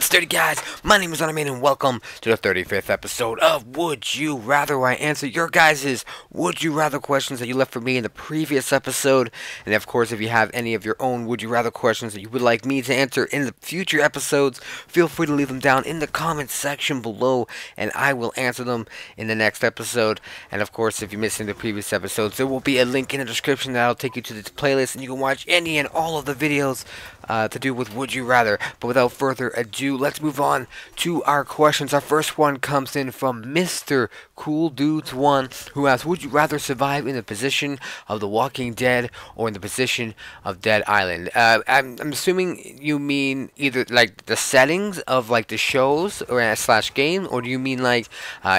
What's 30 guys? My name is Arnimane and welcome to the 35th episode of Would You Rather, where I answer your guys' Would You Rather questions that you left for me in the previous episode. And of course, if you have any of your own Would You Rather questions that you would like me to answer in the future episodes, feel free to leave them down in the comments section below and I will answer them in the next episode. And of course, if you missed any of the previous episodes, there will be a link in the description that'll take you to this playlist and you can watch any and all of the videos to do with Would You Rather. But without further ado, let's move on to our questions. Our first one comes in from Mr. Cool Dudes 1, who asks, would you rather survive in the position of The Walking Dead or in the position of Dead Island? I'm assuming you mean either like the settings of like the shows or slash game, or do you mean like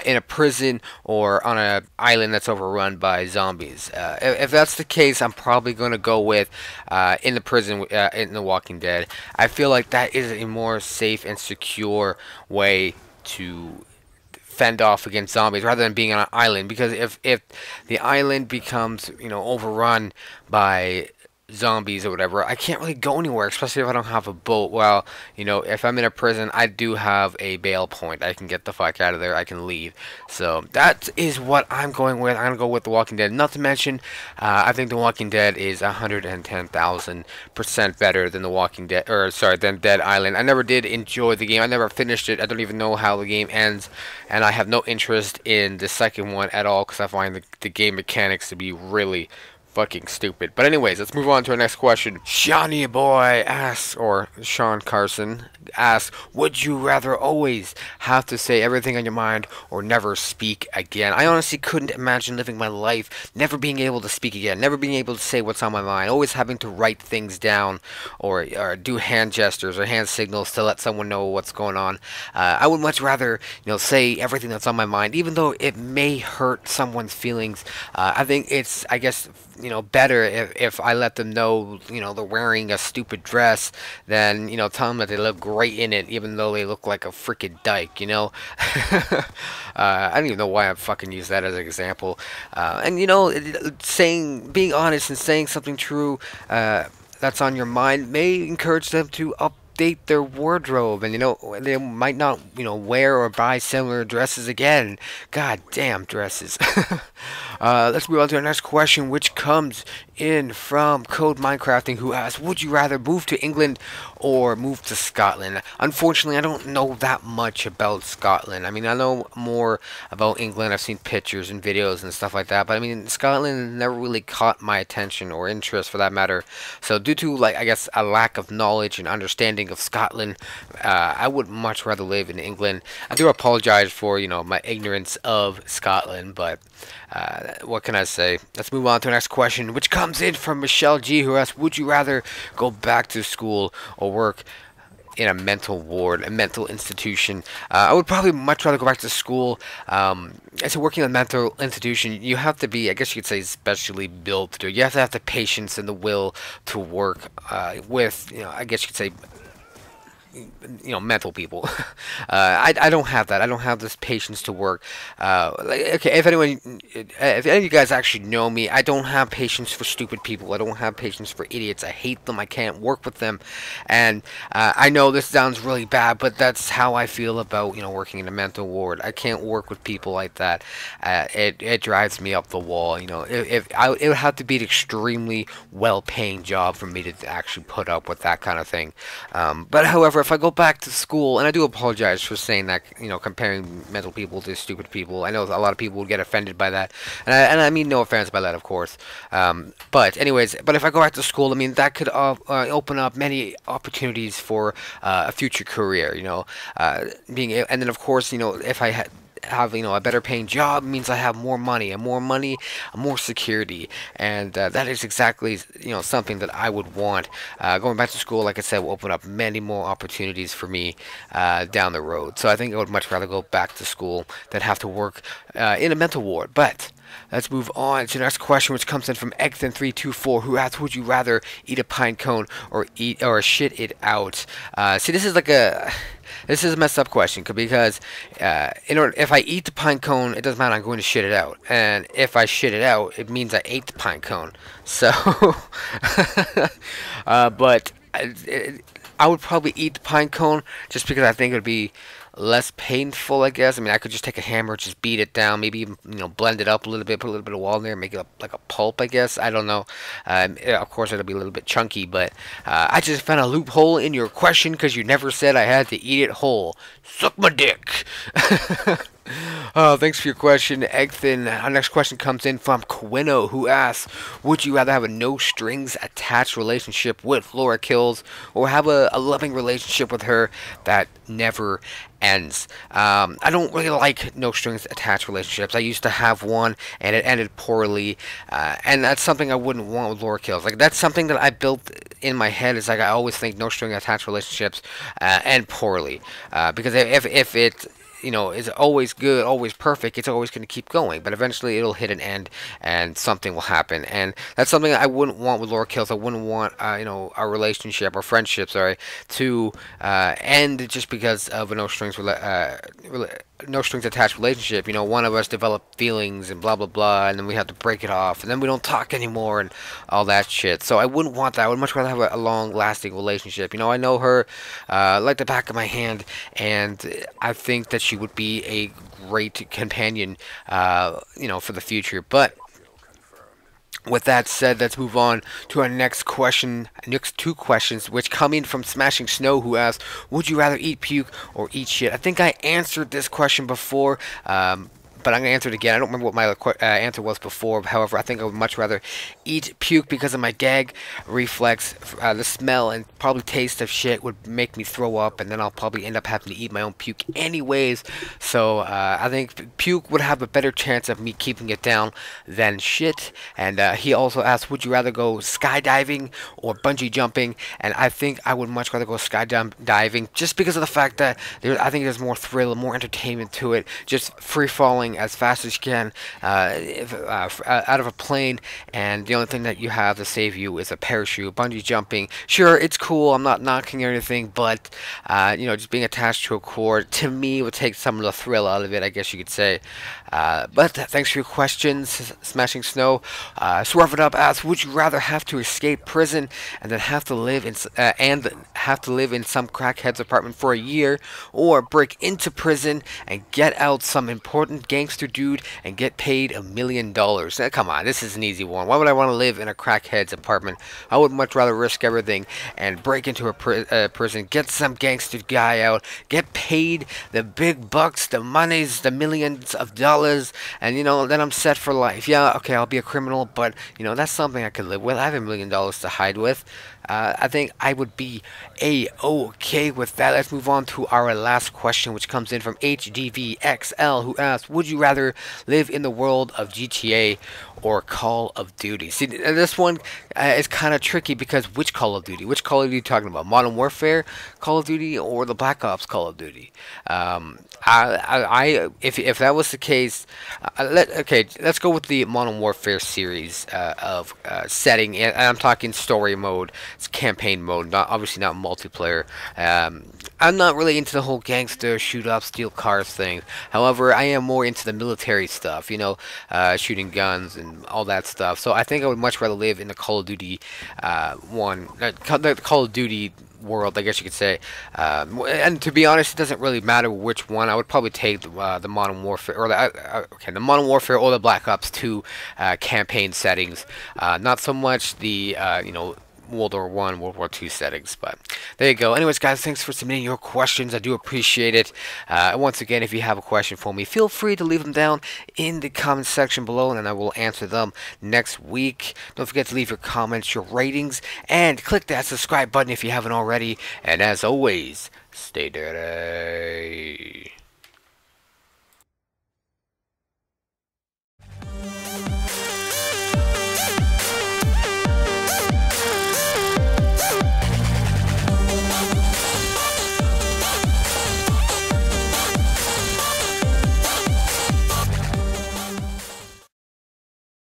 in a prison or on an island that's overrun by zombies? If that's the case, I'm probably going to go with in the prison in The Walking Dead. I feel like that is a more safe and secure way to fend off against zombies rather than being on an island, because if the island becomes, you know, overrun by zombies or whatever, I can't really go anywhere, especially if I don't have a boat. Well, you know, if I'm in a prison, I do have a bail point. I can get the fuck out of there. I can leave. So that is what I'm going with. I'm gonna go with The Walking Dead. Not to mention, I think The Walking Dead is 110,000% better than The Walking Dead, or sorry, than Dead Island. I never did enjoy the game. I never finished it. I don't even know how the game ends, and I have no interest in the second one at all because I find the game mechanics to be really fucking stupid. But anyways, let's move on to our next question. Shawnee Boy asks, or Sean Carson asks, would you rather always have to say everything on your mind or never speak again? I honestly couldn't imagine living my life never being able to speak again, never being able to say what's on my mind, always having to write things down or do hand gestures or hand signals to let someone know what's going on. I would much rather, you know, say everything that's on my mind, even though it may hurt someone's feelings. I think it's, I guess, you know, better if I let them know, you know, they're wearing a stupid dress than, you know, tell them that they look great in it even though they look like a freaking dyke, you know. I don't even know why I fucking use that as an example. And you know, being honest and saying something true that's on your mind may encourage them to update their wardrobe, and you know, they might not, you know, wear or buy similar dresses again. God damn dresses. Let's move on to our next question, which comes in from Code Minecrafting, who asks, would you rather move to England or move to Scotland? Unfortunately, I don't know that much about Scotland. I mean, I know more about England. I've seen pictures and videos and stuff like that, but I mean, Scotland never really caught my attention or interest for that matter. So due to, like, I guess a lack of knowledge and understanding of Scotland, I would much rather live in England. I do apologize for, you know, my ignorance of Scotland, but what can I say? Let's move on to the next question, which comes in from Michelle G, who asks, would you rather go back to school or work in a mental ward, a mental institution? I would probably much rather go back to school. As working in a mental institution, you have to be, I guess you could say, specially built to do it. You have to have the patience and the will to work with, you know, I guess you could say, you know, mental people. I don't have that. I don't have this patience to work. Okay, if any of you guys actually know me, I don't have patience for stupid people. I don't have patience for idiots. I hate them. I can't work with them. And I know this sounds really bad, but that's how I feel about, you know, working in a mental ward. I can't work with people like that. It drives me up the wall. You know, it would have to be an extremely well-paying job for me to actually put up with that kind of thing. But however, if I go back to school, and I do apologize for saying that, you know, comparing mental people to stupid people. I know a lot of people would get offended by that, and I mean no offense by that, of course. But anyways, but if I go back to school, I mean, that could open up many opportunities for a future career, you know, and then of course, you know, if I have, you know, a better paying job means I have more money, and more money, more security, and that is exactly, you know, something that I would want. Going back to school, like I said, will open up many more opportunities for me down the road. So I think I would much rather go back to school than have to work in a mental ward. But let's move on to the next question, which comes in from Egthen324, who asks, would you rather eat a pine cone or shit it out? See, this is a messed up question, because if I eat the pine cone, it doesn't matter, I'm going to shit it out, and if I shit it out, it means I ate the pine cone. So but I would probably eat the pine cone just because I think it would be less painful, I guess. I mean, I could just take a hammer, just beat it down, maybe even, blend it up a little bit, put a little bit of wall in there, make it like a pulp, I guess. I don't know. Yeah, of course, it'll be a little bit chunky, but I just found a loophole in your question because you never said I had to eat it whole. Suck my dick. Oh, thanks for your question, Egthin. Our next question comes in from Quino, who asks, would you rather have a no-strings attached relationship with Laura Kills or have a loving relationship with her that never ends? I don't really like no-strings attached relationships. I used to have one, and it ended poorly, and that's something I wouldn't want with Laura Kills. Like, that's something that I built in my head. Is like I always think no-string attached relationships end poorly, because if it is always good, always perfect, it's always going to keep going. But eventually it'll hit an end and something will happen. And that's something I wouldn't want with Laura Kills. I wouldn't want, our relationship or friendship, sorry, to end just because of a no strings attached relationship. One of us developed feelings and blah blah blah, and then we have to break it off, and then we don't talk anymore, and all that shit. So I wouldn't want that. I would much rather have a long lasting relationship. I know her like the back of my hand, and I think that she would be a great companion, for the future. But with that said, let's move on to our next question. Next two questions, which come in from Smashing Snow, who asks, would you rather eat puke or eat shit? I think I answered this question before, but I'm going to answer it again. I don't remember what my answer was before. However, I think I would much rather eat puke because of my gag reflex. The smell and probably taste of shit would make me throw up, and then I'll probably end up having to eat my own puke anyways. So I think puke would have a better chance of me keeping it down than shit. And he also asked, would you rather go skydiving or bungee jumping? And I think I would much rather go skydiving just because of the fact that I think there's more thrill, more entertainment to it. Just free falling as fast as you can out of a plane, and the only thing that you have to save you is a parachute. Bungee jumping, sure, it's cool, I'm not knocking or anything, but just being attached to a cord to me would take some of the thrill out of it, I guess you could say. But thanks for your questions, Smashing Snow. Swerve It Up asks, would you rather have to escape prison and then have to live in some crackhead's apartment for a year, or break into prison and get out some important gangster dude and get paid $1 million? Now, come on, this is an easy one. Why would I want to live in a crackhead's apartment? I would much rather risk everything and break into a prison, get some gangster guy out, get paid the big bucks, the monies, the millions of dollars, and then I'm set for life. Yeah, okay, I'll be a criminal, but that's something I could live with. I have $1 million to hide with. I think I would be okay with that. Let's move on to our last question, which comes in from HDVXL, who asks, would you rather live in the world of GTA or Call of Duty? See, this one is kind of tricky because which Call of Duty? Which Call of Duty are you talking about? Modern Warfare Call of Duty or the Black Ops Call of Duty? If that was the case, let's go with the Modern Warfare series of setting. And I'm talking story mode, it's campaign mode, obviously not multiplayer. I'm not really into the whole gangster shoot up, steal cars thing. However, I am more into the military stuff, shooting guns and all that stuff. So I think I would much rather live in the Call of Duty the Call of Duty world, I guess you could say. And to be honest, it doesn't really matter which one. I would probably take the Modern Warfare or the Modern Warfare or the Black Ops 2 campaign settings. Not so much the World War One, World War Two settings, but there you go. Anyways, guys, thanks for submitting your questions. I do appreciate it. Once again, if you have a question for me, feel free to leave them down in the comment section below, and I will answer them next week. Don't forget to leave your comments, your ratings, and click that subscribe button if you haven't already. And as always, stay dirty.